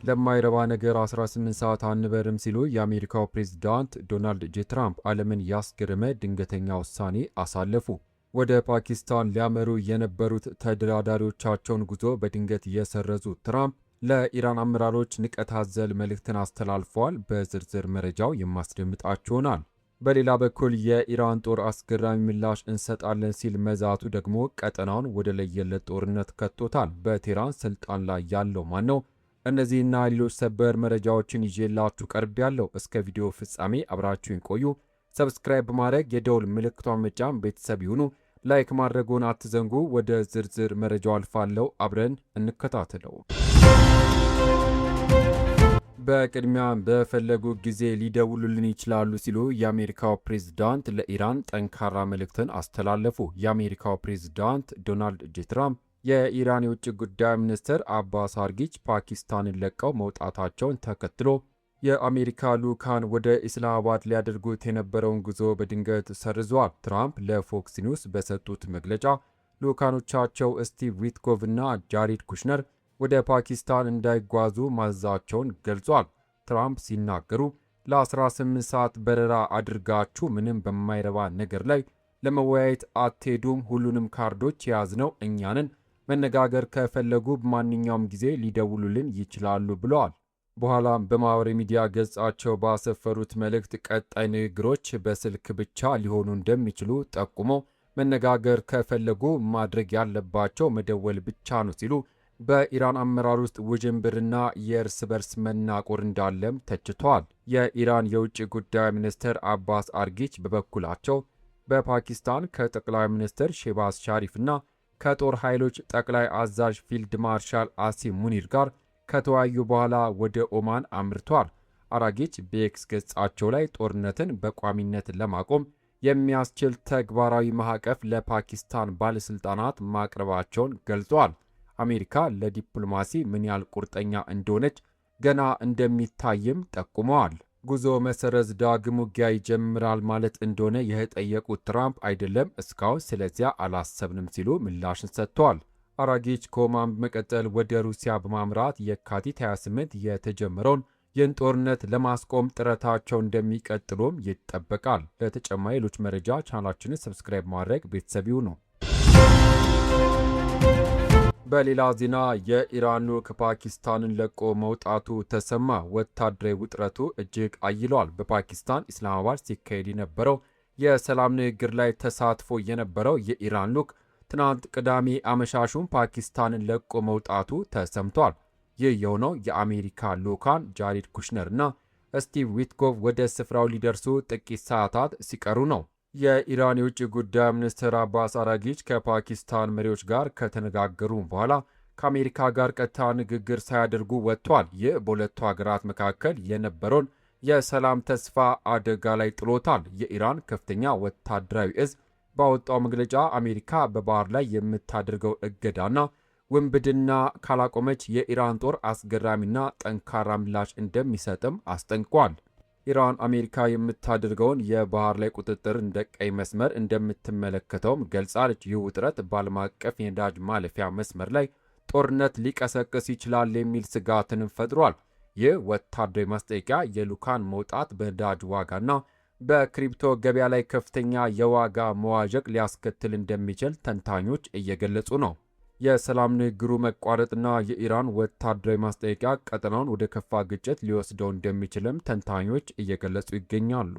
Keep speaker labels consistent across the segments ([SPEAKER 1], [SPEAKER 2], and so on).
[SPEAKER 1] ለማይረባ ነገር 18 ሰዓት አንበርም ሲሉ የአሜሪካው ፕሬዝዳንት ዶናልድ ጄ ትራምፕ ዓለምን ያስገረመ ድንገተኛ ውሳኔ አሳለፉ። ወደ ፓኪስታን ሊያመሩ የነበሩት ተደራዳሪዎቻቸውን ጉዞ በድንገት የሰረዙት ትራምፕ ለኢራን አመራሮች ንቀት አዘል መልእክትን አስተላልፈዋል። በዝርዝር መረጃው የማስደምጣችሁ ይሆናል። በሌላ በኩል የኢራን ጦር አስገራሚ ምላሽ እንሰጣለን ሲል መዛቱ ደግሞ ቀጠናውን ወደ ለየለት ጦርነት ከቶታል። በቴህራን ስልጣን ላይ ያለው ማን ነው? እነዚህና ሌሎች ሰበር መረጃዎችን ይዤላችሁ ቀርቤያለሁ። እስከ ቪዲዮ ፍጻሜ አብራችሁን ቆዩ። ሰብስክራይብ በማድረግ የደውል ምልክቷን መጫን ቤተሰብ ይሁኑ። ላይክ ማድረጉን አትዘንጉ። ወደ ዝርዝር መረጃው አልፋለሁ። አብረን እንከታተለው። በቅድሚያ በፈለጉ ጊዜ ሊደውሉልን ይችላሉ ሲሉ የአሜሪካው ፕሬዝዳንት ለኢራን ጠንካራ መልእክትን አስተላለፉ። የአሜሪካው ፕሬዝዳንት ዶናልድ ጄ ትራምፕ የኢራን የውጭ ጉዳይ ሚኒስትር አባስ አርጊች ፓኪስታንን ለቀው መውጣታቸውን ተከትሎ የአሜሪካ ልዑካን ወደ ኢስላማባድ ሊያደርጉት የነበረውን ጉዞ በድንገት ሰርዘዋል። ትራምፕ ለፎክስ ኒውስ በሰጡት መግለጫ ልዑካኖቻቸው ስቲቭ ዊትኮቭ እና ጃሬድ ኩሽነር ወደ ፓኪስታን እንዳይጓዙ ማዘዛቸውን ገልጿል። ትራምፕ ሲናገሩ ለ18 ሰዓት በረራ አድርጋችሁ ምንም በማይረባ ነገር ላይ ለመወያየት አትሄዱም። ሁሉንም ካርዶች የያዝነው እኛንን። መነጋገር ከፈለጉ በማንኛውም ጊዜ ሊደውሉልን ይችላሉ ብለዋል። በኋላም በማህበራዊ ሚዲያ ገጻቸው ባሰፈሩት መልእክት ቀጣይ ንግግሮች በስልክ ብቻ ሊሆኑ እንደሚችሉ ጠቁሞ መነጋገር ከፈለጉ ማድረግ ያለባቸው መደወል ብቻ ነው ሲሉ በኢራን አመራር ውስጥ ውዥንብርና የእርስ በርስ መናቆር እንዳለም ተችቷል። የኢራን የውጭ ጉዳይ ሚኒስትር አባስ አርጊች በበኩላቸው በፓኪስታን ከጠቅላይ ሚኒስትር ሼባዝ ሻሪፍና ከጦር ኃይሎች ጠቅላይ አዛዥ ፊልድ ማርሻል አሲም ሙኒር ጋር ከተወያዩ በኋላ ወደ ኦማን አምርቷል። አራጊች በኤክስ ገጻቸው ላይ ጦርነትን በቋሚነት ለማቆም የሚያስችል ተግባራዊ ማዕቀፍ ለፓኪስታን ባለሥልጣናት ማቅረባቸውን ገልጿል። አሜሪካ ለዲፕሎማሲ ምን ያህል ቁርጠኛ እንደሆነች ገና እንደሚታይም ጠቁመዋል። ጉዞ መሰረዝ ዳግም ውጊያ ይጀምራል ማለት እንደሆነ የጠየቁት ትራምፕ አይደለም እስካሁን ስለዚያ አላሰብንም ሲሉ ምላሽን ሰጥተዋል። አራጊች ከኦማን በመቀጠል ወደ ሩሲያ በማምራት የካቲት 28 የተጀመረውን ይህን ጦርነት ለማስቆም ጥረታቸው እንደሚቀጥሉም ይጠበቃል። ለተጨማሪ ሌሎች መረጃ ቻናላችንን ሰብስክራይብ ማድረግ ቤተሰብ ይሁኑ። በሌላ ዜና የኢራን ልዑክ ፓኪስታንን ለቆ መውጣቱ ተሰማ። ወታደራዊ ውጥረቱ እጅግ አይሏል። በፓኪስታን ኢስላማባድ ሲካሄድ የነበረው የሰላም ንግግር ላይ ተሳትፎ የነበረው የኢራን ልዑክ ትናንት ቅዳሜ አመሻሹን ፓኪስታንን ለቆ መውጣቱ ተሰምቷል። ይህ የሆነው የአሜሪካ ልዑካን ጃሬድ ኩሽነር እና ስቲቭ ዊትኮቭ ወደ ስፍራው ሊደርሱ ጥቂት ሰዓታት ሲቀሩ ነው። የኢራን የውጭ ጉዳይ ሚኒስትር አባስ አራጊች ከፓኪስታን መሪዎች ጋር ከተነጋገሩ በኋላ ከአሜሪካ ጋር ቀጥታ ንግግር ሳያደርጉ ወጥቷል። ይህ በሁለቱ ሀገራት መካከል የነበረውን የሰላም ተስፋ አደጋ ላይ ጥሎታል። የኢራን ከፍተኛ ወታደራዊ እዝ ባወጣው መግለጫ አሜሪካ በባህር ላይ የምታደርገው እገዳና ውንብድና ካላቆመች የኢራን ጦር አስገራሚና ጠንካራ ምላሽ እንደሚሰጥም አስጠንቅቋል። ኢራን አሜሪካ የምታደርገውን የባህር ላይ ቁጥጥር እንደ ቀይ መስመር እንደምትመለከተውም ገልጻለች። ይህ ውጥረት በዓለም አቀፍ የነዳጅ ማለፊያ መስመር ላይ ጦርነት ሊቀሰቅስ ይችላል የሚል ስጋትንም ፈጥሯል። ይህ ወታደራዊ ማስጠንቀቂያ የልዑካን መውጣት በነዳጅ ዋጋና በክሪፕቶ ገበያ ላይ ከፍተኛ የዋጋ መዋዠቅ ሊያስከትል እንደሚችል ተንታኞች እየገለጹ ነው። የሰላም ንግግሩ መቋረጥና የኢራን ወታደራዊ ማስጠንቀቂያ ቀጠናውን ወደ ከፋ ግጭት ሊወስደው እንደሚችልም ተንታኞች እየገለጹ ይገኛሉ።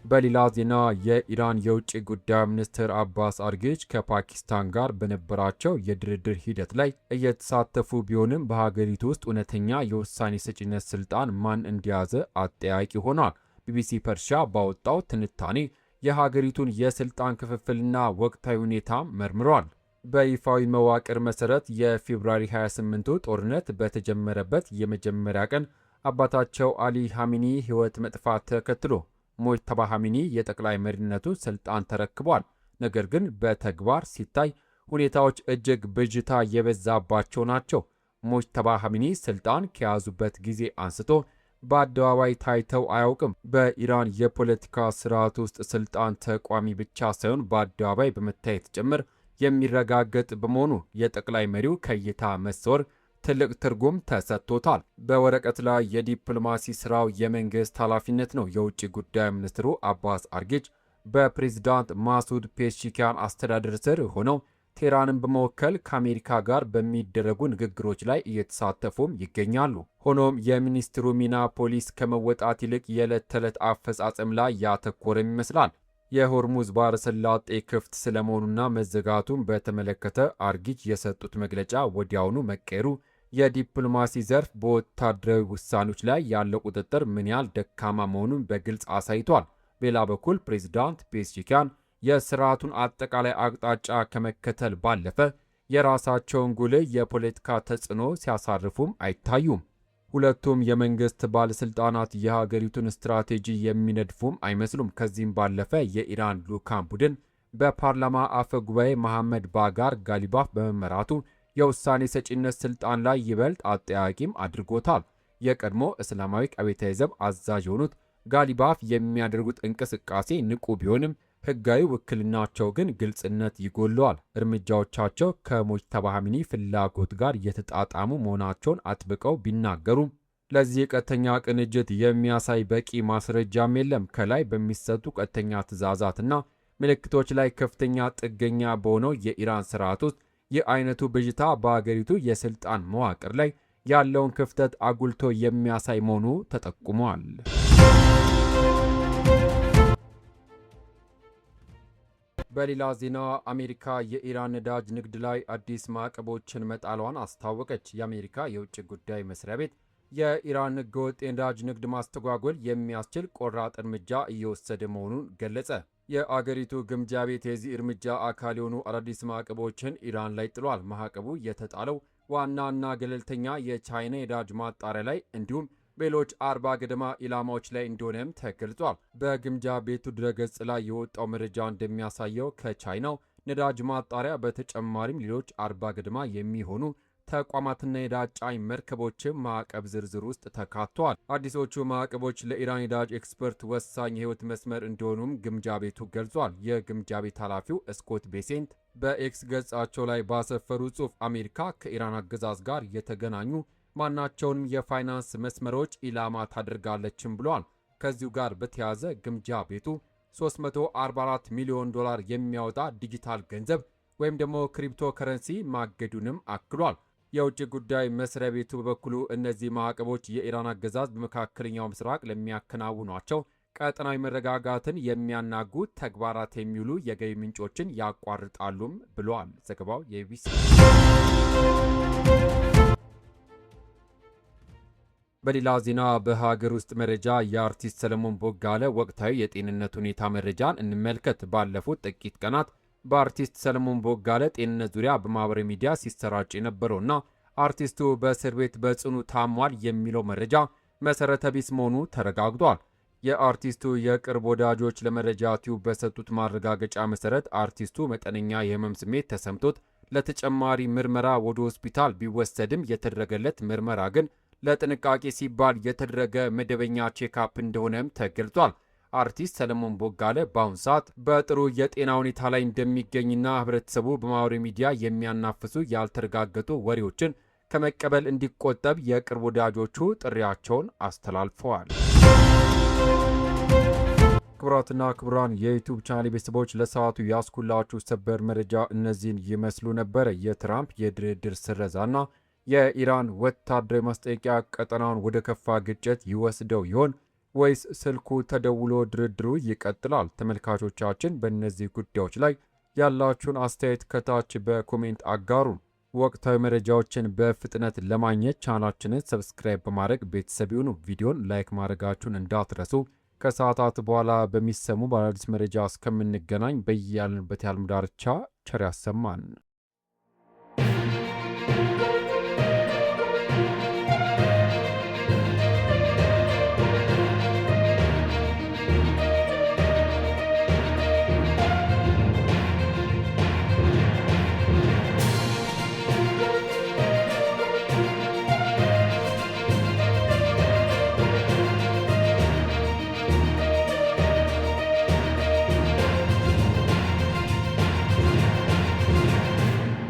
[SPEAKER 1] በሌላ ዜና የኢራን የውጭ ጉዳይ ሚኒስትር አባስ አርጊች ከፓኪስታን ጋር በነበራቸው የድርድር ሂደት ላይ እየተሳተፉ ቢሆንም በሀገሪቱ ውስጥ እውነተኛ የውሳኔ ሰጪነት ስልጣን ማን እንደያዘ አጠያቂ ሆኗል። ቢቢሲ ፐርሺያ ባወጣው ትንታኔ የሀገሪቱን የስልጣን ክፍፍልና ወቅታዊ ሁኔታ መርምሯል። በይፋዊ መዋቅር መሰረት የፌብሩዋሪ 28ቱ ጦርነት በተጀመረበት የመጀመሪያ ቀን አባታቸው አሊ ሐሚኒ ሕይወት መጥፋት ተከትሎ ሙጅተባ ሐሚኒ የጠቅላይ መሪነቱን ስልጣን ተረክቧል። ነገር ግን በተግባር ሲታይ ሁኔታዎች እጅግ ብዥታ የበዛባቸው ናቸው። ሙጅተባ ሐሚኒ ስልጣን ከያዙበት ጊዜ አንስቶ በአደባባይ ታይተው አያውቅም። በኢራን የፖለቲካ ስርዓት ውስጥ ስልጣን ተቋሚ ብቻ ሳይሆን በአደባባይ በመታየት ጭምር የሚረጋገጥ በመሆኑ የጠቅላይ መሪው ከእይታ መሰወር ትልቅ ትርጉም ተሰጥቶታል። በወረቀት ላይ የዲፕሎማሲ ስራው የመንግስት ኃላፊነት ነው። የውጭ ጉዳይ ሚኒስትሩ አባስ አርጌች በፕሬዝዳንት ማሱድ ፔሽኪያን አስተዳደር ስር ሆነው ቴህራንን በመወከል ከአሜሪካ ጋር በሚደረጉ ንግግሮች ላይ እየተሳተፉም ይገኛሉ። ሆኖም የሚኒስትሩ ሚና ፖሊስ ከመወጣት ይልቅ የዕለት ተዕለት አፈጻጸም ላይ ያተኮረም ይመስላል። የሆርሙዝ ባህረ ሰላጤ ክፍት ስለመሆኑና መዘጋቱን በተመለከተ አርጊች የሰጡት መግለጫ ወዲያውኑ መቀየሩ የዲፕሎማሲ ዘርፍ በወታደራዊ ውሳኔዎች ላይ ያለው ቁጥጥር ምን ያህል ደካማ መሆኑን በግልጽ አሳይቷል። በሌላ በኩል ፕሬዝዳንት ፔስቺኪያን የስርዓቱን አጠቃላይ አቅጣጫ ከመከተል ባለፈ የራሳቸውን ጉልህ የፖለቲካ ተጽዕኖ ሲያሳርፉም አይታዩም። ሁለቱም የመንግስት ባለስልጣናት የሀገሪቱን ስትራቴጂ የሚነድፉም አይመስሉም። ከዚህም ባለፈ የኢራን ልዑካን ቡድን በፓርላማ አፈ ጉባኤ መሐመድ ባጋር ጋሊባፍ በመመራቱ የውሳኔ ሰጪነት ስልጣን ላይ ይበልጥ አጠያቂም አድርጎታል። የቀድሞ እስላማዊ አብዮታዊ ዘብ አዛዥ የሆኑት ጋሊባፍ የሚያደርጉት እንቅስቃሴ ንቁ ቢሆንም ህጋዊ ውክልናቸው ግን ግልጽነት ይጎለዋል። እርምጃዎቻቸው ከሙጅተባ ኻሜኒ ፍላጎት ጋር የተጣጣሙ መሆናቸውን አጥብቀው ቢናገሩም ለዚህ ቀጥተኛ ቅንጅት የሚያሳይ በቂ ማስረጃም የለም። ከላይ በሚሰጡ ቀጥተኛ ትዕዛዛትና ምልክቶች ላይ ከፍተኛ ጥገኛ በሆነው የኢራን ስርዓት ውስጥ ይህ አይነቱ ብዥታ በአገሪቱ የስልጣን መዋቅር ላይ ያለውን ክፍተት አጉልቶ የሚያሳይ መሆኑ ተጠቁሟል። በሌላ ዜና አሜሪካ የኢራን ነዳጅ ንግድ ላይ አዲስ ማዕቀቦችን መጣሏን አስታወቀች። የአሜሪካ የውጭ ጉዳይ መስሪያ ቤት የኢራን ህገወጥ የነዳጅ ንግድ ማስተጓጎል የሚያስችል ቆራጥ እርምጃ እየወሰደ መሆኑን ገለጸ። የአገሪቱ ግምጃ ቤት የዚህ እርምጃ አካል የሆኑ አዳዲስ ማዕቀቦችን ኢራን ላይ ጥሏል። ማዕቀቡ የተጣለው ዋናና ገለልተኛ የቻይና የነዳጅ ማጣሪያ ላይ እንዲሁም በሌሎች 40 ገደማ ኢላማዎች ላይ እንደሆነም ተገልጿል። በግምጃ ቤቱ ድረገጽ ላይ የወጣው መረጃ እንደሚያሳየው ከቻይናው ነዳጅ ማጣሪያ በተጨማሪም ሌሎች 40 ገደማ የሚሆኑ ተቋማትና የነዳጅ ጫኝ መርከቦችም ማዕቀብ ዝርዝር ውስጥ ተካተዋል። አዲሶቹ ማዕቀቦች ለኢራን የነዳጅ ኤክስፐርት ወሳኝ የህይወት መስመር እንደሆኑም ግምጃ ቤቱ ገልጿል። የግምጃ ቤት ኃላፊው ስኮት ቤሴንት በኤክስ ገጻቸው ላይ ባሰፈሩ ጽሑፍ አሜሪካ ከኢራን አገዛዝ ጋር የተገናኙ ማናቸውንም የፋይናንስ መስመሮች ኢላማ ታደርጋለችም ብለዋል። ከዚሁ ጋር በተያያዘ ግምጃ ቤቱ $344 ሚሊዮን የሚያወጣ ዲጂታል ገንዘብ ወይም ደግሞ ክሪፕቶ ከረንሲ ማገዱንም አክሏል። የውጭ ጉዳይ መስሪያ ቤቱ በበኩሉ እነዚህ ማዕቀቦች የኢራን አገዛዝ በመካከለኛው ምስራቅ ለሚያከናውኗቸው ቀጠናዊ መረጋጋትን የሚያናጉ ተግባራት የሚውሉ የገቢ ምንጮችን ያቋርጣሉም ብለዋል። ዘገባው የቢቢሲ። በሌላ ዜና በሀገር ውስጥ መረጃ የአርቲስት ሰለሞን ቦጋለ ወቅታዊ የጤንነት ሁኔታ መረጃን እንመልከት። ባለፉት ጥቂት ቀናት በአርቲስት ሰለሞን ቦጋለ ጤንነት ዙሪያ በማህበራዊ ሚዲያ ሲሰራጭ የነበረውና አርቲስቱ በእስር ቤት በጽኑ ታሟል የሚለው መረጃ መሰረተ ቢስ መሆኑ ተረጋግጧል። የአርቲስቱ የቅርብ ወዳጆች ለመረጃ ቲዩብ በሰጡት ማረጋገጫ መሰረት አርቲስቱ መጠነኛ የህመም ስሜት ተሰምቶት ለተጨማሪ ምርመራ ወደ ሆስፒታል ቢወሰድም የተደረገለት ምርመራ ግን ለጥንቃቄ ሲባል የተደረገ መደበኛ ቼክአፕ እንደሆነም ተገልጿል። አርቲስት ሰለሞን ቦጋለ በአሁኑ ሰዓት በጥሩ የጤና ሁኔታ ላይ እንደሚገኝና ህብረተሰቡ በማህበራዊ ሚዲያ የሚያናፍሱ ያልተረጋገጡ ወሬዎችን ከመቀበል እንዲቆጠብ የቅርብ ወዳጆቹ ጥሪያቸውን አስተላልፈዋል። ክቡራትና ክቡራን የዩቲዩብ ቻናል ቤተሰቦች ለሰዓቱ ያስኩላችሁ ሰበር መረጃ እነዚህን ይመስሉ ነበር። የትራምፕ የድርድር ስረዛና የኢራን ወታደራዊ ማስጠንቀቂያ ቀጠናውን ወደ ከፋ ግጭት ይወስደው ይሆን ወይስ ስልኩ ተደውሎ ድርድሩ ይቀጥላል? ተመልካቾቻችን በእነዚህ ጉዳዮች ላይ ያላችሁን አስተያየት ከታች በኮሜንት አጋሩን። ወቅታዊ መረጃዎችን በፍጥነት ለማግኘት ቻናላችንን ሰብስክራይብ በማድረግ ቤተሰብ ይሁኑ። ቪዲዮን ላይክ ማድረጋችሁን እንዳትረሱ። ከሰዓታት በኋላ በሚሰሙ በአዳዲስ መረጃ እስከምንገናኝ በያልንበት የዓለም ዳርቻ ቸር ያሰማን።